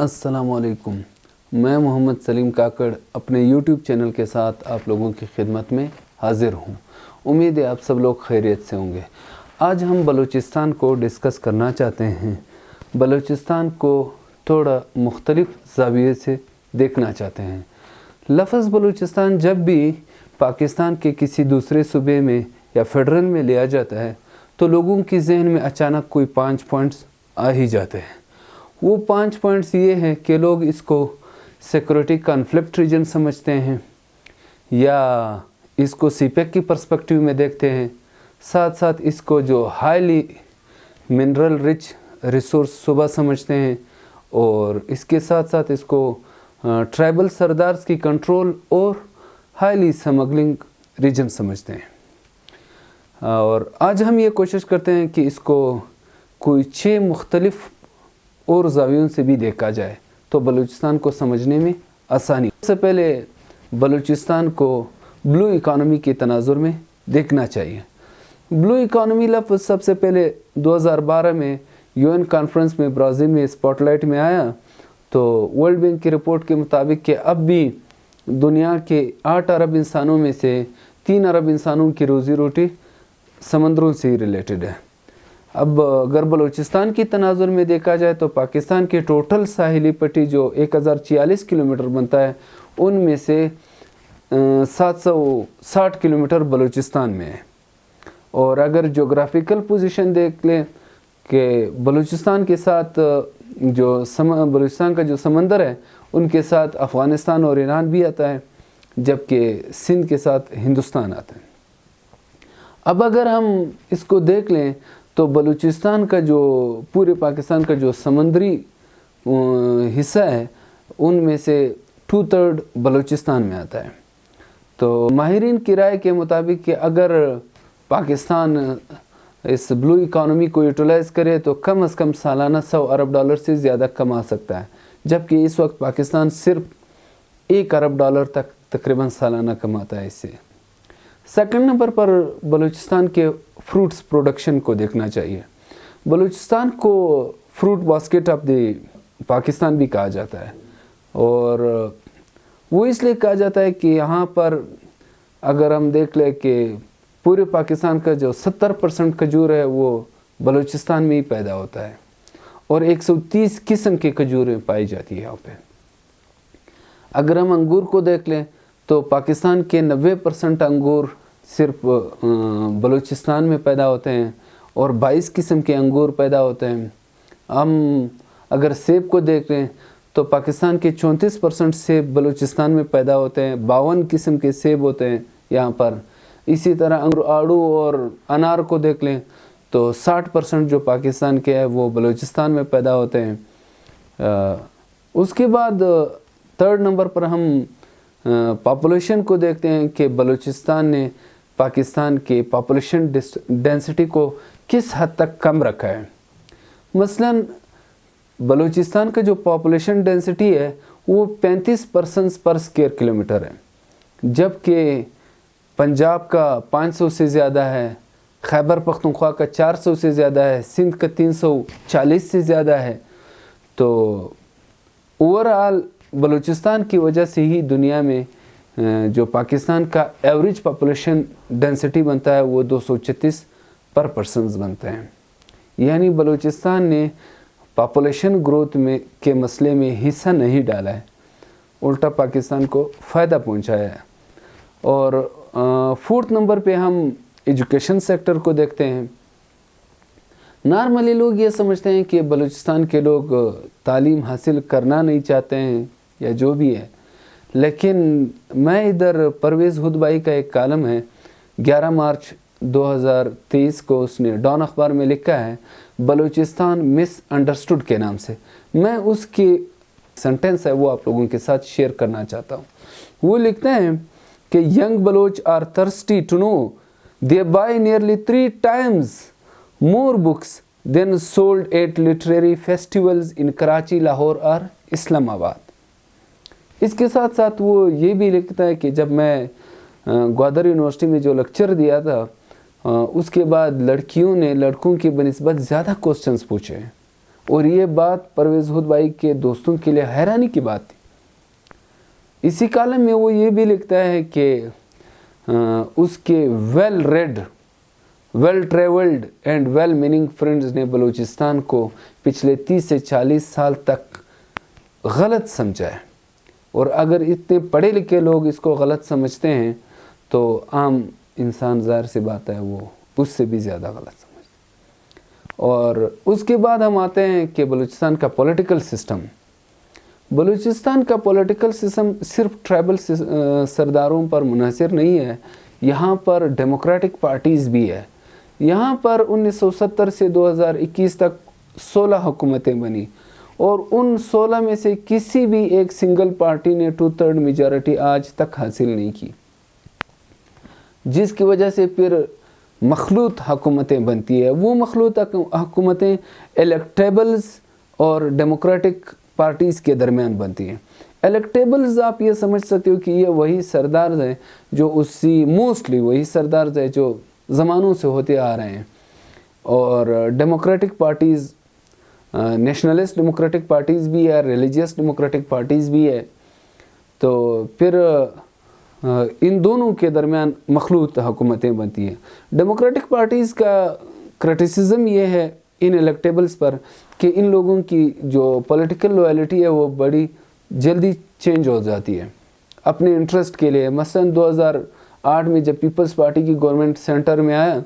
अस्सलामुअलैकुम। मैं मोहम्मद सलीम काकड़ अपने YouTube चैनल के साथ आप लोगों की खिदमत में हाज़िर हूँ। उम्मीद है आप सब लोग खैरियत से होंगे। आज हम बलूचिस्तान को डिस्कस करना चाहते हैं। बलूचिस्तान को थोड़ा मुख्तलिफ ज़ाविये से देखना चाहते हैं। लफ्ज़ बलूचिस्तान जब भी पाकिस्तान के किसी दूसरे सूबे में या फेडरल में लिया जाता है तो लोगों की जहन में अचानक कोई 5 पॉइंट्स आ ही जाते हैं। वो 5 पॉइंट्स ये हैं कि लोग इसको सिक्योरिटी कॉन्फ्लिक्ट रीजन समझते हैं या इसको सीपेक की पर्सपेक्टिव में देखते हैं, साथ साथ इसको जो हाईली मिनरल रिच रिसोर्स सूबा समझते हैं और इसके साथ साथ इसको ट्राइबल सरदार्स की कंट्रोल और हाईली स्मगलिंग रीजन समझते हैं। और आज हम ये कोशिश करते हैं कि इसको कोई 6 मुख्तलिफ और ज़ावियों से भी देखा जाए तो बलूचिस्तान को समझने में आसानी। सबसे पहले बलूचिस्तान को ब्लू इकानमी के तनाजुर में देखना चाहिए। ब्लू इकानमी लफ्ज़ सबसे पहले 2012 में UN कॉन्फ्रेंस में ब्राज़ील में स्पॉटलाइट में आया तो वर्ल्ड बैंक की रिपोर्ट के मुताबिक कि अब भी दुनिया के 8 अरब इंसानों में से 3 अरब इंसानों की रोज़ी रोटी समंदरों से ही रिलेटेड है। अब अगर बलूचिस्तान की तनाजुर में देखा जाए तो पाकिस्तान की टोटल साहिली पट्टी जो 1046 किलोमीटर बनता है उनमें से 760 किलोमीटर बलूचिस्तान में है। और अगर जोग्राफिकल पोजीशन देख लें कि बलूचिस्तान के साथ बलूचिस्तान का जो समंदर है उनके साथ अफ़गानिस्तान और ईरान भी आता है, जबकि सिंध के साथ हिंदुस्तान आता है। अब अगर हम इसको देख लें तो बलूचिस्तान का जो पूरे पाकिस्तान का जो समंदरी हिस्सा है उनमें से 2/3 बलूचिस्तान में आता है। तो माहिरीन की राय के मुताबिक कि अगर पाकिस्तान इस ब्लू इकानमी को यूटिलाइज़ करे तो कम से कम सालाना 100 अरब डॉलर से ज़्यादा कमा सकता है, जबकि इस वक्त पाकिस्तान सिर्फ 1 अरब डॉलर तक तकरीबन सालाना कमाता है इससे। सेकंड नंबर पर बलूचिस्तान के फ्रूट्स प्रोडक्शन को देखना चाहिए। बलूचिस्तान को fruit basket of the Pakistan भी कहा जाता है और वो इसलिए कहा जाता है कि यहाँ पर अगर हम देख लें कि पूरे पाकिस्तान का जो 70% खजूर है वो बलूचिस्तान में ही पैदा होता है और 130 किस्म के खजूरें पाई जाती है यहाँ पे। अगर हम अंगूर को देख लें तो पाकिस्तान के 90% अंगूर सिर्फ बलूचिस्तान में पैदा होते हैं और 22 किस्म के अंगूर पैदा होते हैं। हम अगर सेब को देख लें तो पाकिस्तान के 34% सेब बलूचिस्तान में पैदा होते हैं, 52 किस्म के सेब होते हैं यहाँ पर। इसी तरह आड़ू और अनार को देख लें तो 60% जो पाकिस्तान के है वो बलूचिस्तान में पैदा होते हैं। उसके बाद 3rd नंबर पर हम पॉपुलेशन को देखते हैं कि बलूचिस्तान ने पाकिस्तान के पॉपुलेशन डेंसिटी को किस हद तक कम रखा है। मसलन बलूचिस्तान का जो पॉपुलेशन डेंसिटी है वो 35 पर्सन्स पर स्क्वायर किलोमीटर है, जबकि पंजाब का 500 से ज़्यादा है, खैबर पख्तूनख्वा का 400 से ज़्यादा है, सिंध का 340 से ज़्यादा है। तो ओवरऑल बलूचिस्तान की वजह से ही दुनिया में जो पाकिस्तान का एवरेज पॉपुलेशन डेंसिटी बनता है वो 236 पर पर्सन्स बनते हैं। यानी बलूचिस्तान ने पॉपुलेशन ग्रोथ में के मसले में हिस्सा नहीं डाला है, उल्टा पाकिस्तान को फ़ायदा पहुंचाया है। और 4th नंबर पे हम एजुकेशन सेक्टर को देखते हैं। नॉर्मली लोग ये समझते हैं कि बलूचिस्तान के लोग तालीम हासिल करना नहीं चाहते हैं या जो भी है, लेकिन मैं इधर परवेज़ हुदबाई का एक कॉलम है 11 मार्च 2023 को उसने डॉन अखबार में लिखा है बलूचिस्तान मिस अंडरस्टूड के नाम से। मैं उसकी सेंटेंस है वो आप लोगों के साथ शेयर करना चाहता हूँ। वो लिखते हैं कि young Baloch are thirsty to know they by nearly 3 times more books than sold at literary festivals in Karachi, Lahore और इस्लामाबाद। इसके साथ साथ वो ये भी लिखता है कि जब मैं ग्वादर यूनिवर्सिटी में जो लेक्चर दिया था उसके बाद लड़कियों ने लड़कों की बनिस्बत ज़्यादा क्वेश्चंस पूछे اور یہ بات پرویز ہود بھائی کے دوستوں کے لیے حیرانی کی بات تھی۔ اسی کالم میں وہ یہ بھی لکھتا ہے کہ اس کے well read, well travelled and well meaning friends نے بلوچستان کو پچھلے 30 سے 40 سال تک غلط سمجھا ہے، اور اگر اتنے پڑھے لکھے لوگ اس کو غلط سمجھتے ہیں تو عام انسان ظاہر سی بات ہے وہ اس سے بھی زیادہ غلط سمجھتے ہیں۔ اور اس کے بعد ہم آتے ہیں کہ بلوچستان کا پولیٹیکل سسٹم۔ بلوچستان کا پولیٹیکل سسٹم صرف ٹرائبل سرداروں پر منحصر نہیں ہے، یہاں پر ڈیموکریٹک پارٹیز بھی ہے۔ یہاں پر 1970 سے 2021 تک 16 حکومتیں بنی، اور ان 16 میں سے کسی بھی ایک سنگل پارٹی نے 2/3 میجارٹی آج تک حاصل نہیں کی، جس کی وجہ سے پھر مخلوط حکومتیں بنتی ہے۔ وہ مخلوط حکومتیں الیکٹیبلز اور ڈیموکریٹک پارٹیز کے درمیان بنتی ہیں۔ الیکٹیبلز آپ یہ سمجھ سکتے ہو کہ یہ وہی سردار ہیں جو موسٹلی وہی سردار ہیں جو زمانوں سے ہوتے آ رہے ہیں، اور democratic parties nationalist democratic parties بھی ہے، ریلیجیس ڈیموکریٹک پارٹیز بھی ہے۔ تو پھر ان دونوں کے درمیان مخلوط حکومتیں بنتی ہیں۔ ڈیموکریٹک پارٹیز کا کرٹیسزم یہ ہے ان الیکٹیبلز پر کہ ان لوگوں کی جو پولیٹیکل لوائلٹی ہے وہ بڑی جلدی چینج ہو جاتی ہے اپنے انٹرسٹ کے لیے۔ مثلا 2008 میں جب پیپلز پارٹی کی گورنمنٹ سینٹر میں آیا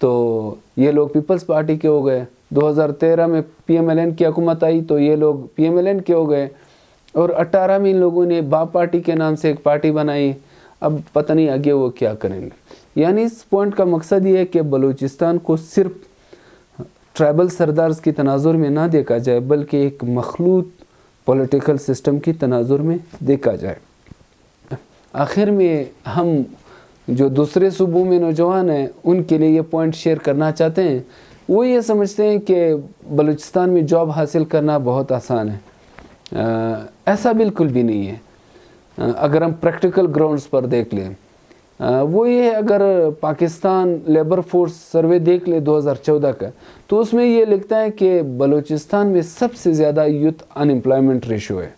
تو یہ لوگ پیپلز پارٹی کے ہو گئے۔ 2013 میں PMLN کی حکومت آئی تو یہ لوگ PMLN کے ہو گئے، اور 18 میں ان لوگوں نے باپ پارٹی کے نام سے ایک پارٹی بنائی۔ اب پتہ نہیں آگے وہ کیا کریں گے۔ یعنی اس پوائنٹ کا مقصد یہ ہے کہ بلوچستان کو صرف ٹرائبل سردارز کی تناظر میں نہ دیکھا جائے، بلکہ ایک مخلوط پولیٹیکل سسٹم کی تناظر میں دیکھا جائے۔ آخر میں ہم جو دوسرے صوبوں میں نوجوان ہیں ان کے لیے یہ پوائنٹ شیئر کرنا چاہتے ہیں۔ وہ یہ سمجھتے ہیں کہ بلوچستان میں جاب حاصل کرنا بہت آسان ہے۔ ایسا بالکل بھی نہیں ہے۔ اگر ہم پریکٹیکل گراؤنڈز پر دیکھ لیں، وہ یہ ہے، اگر پاکستان لیبر فورس سروے دیکھ لے 2014 کا، تو اس میں یہ لکھتا ہے کہ بلوچستان میں سب سے زیادہ یوتھ ان امپلائمنٹ ریشو ہے،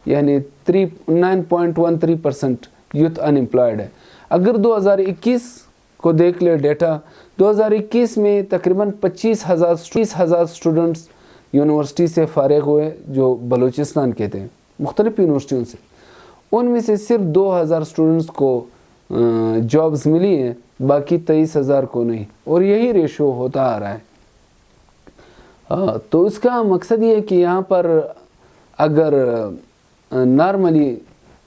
یعنی 9.13% یوتھ ان امپلائڈ ہے۔ اگر 2021 کو دیکھ لے ڈیٹا، 2021 میں تقریباً 25,000 اسٹوڈنٹس یونیورسٹی سے فارغ ہوئے جو بلوچستان کے تھے، مختلف یونیورسٹیوں سے۔ ان میں سے صرف 2,000 اسٹوڈنٹس کو جابز ملی ہیں، باقی 23,000 کو نہیں، اور یہی ریشو ہوتا آ رہا ہے۔ تو اس کا مقصد یہ ہے کہ یہاں پر اگر نارملی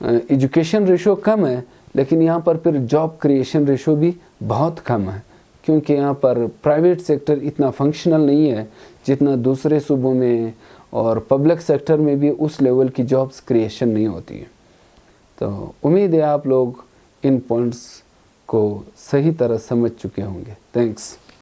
ایجوکیشن ریشو کم ہے، لیکن یہاں پر پھر جاب کریشن ریشو بھی بہت کم ہے، کیونکہ یہاں پر پرائیویٹ سیکٹر اتنا فنکشنل نہیں ہے جتنا دوسرے صوبوں میں، اور پبلک سیکٹر میں بھی اس لیول کی جابز کریشن نہیں ہوتی ہے۔ تو امید ہے آپ لوگ ان پوائنٹس کو صحیح طرح سمجھ چکے ہوں گے۔ تھینکس۔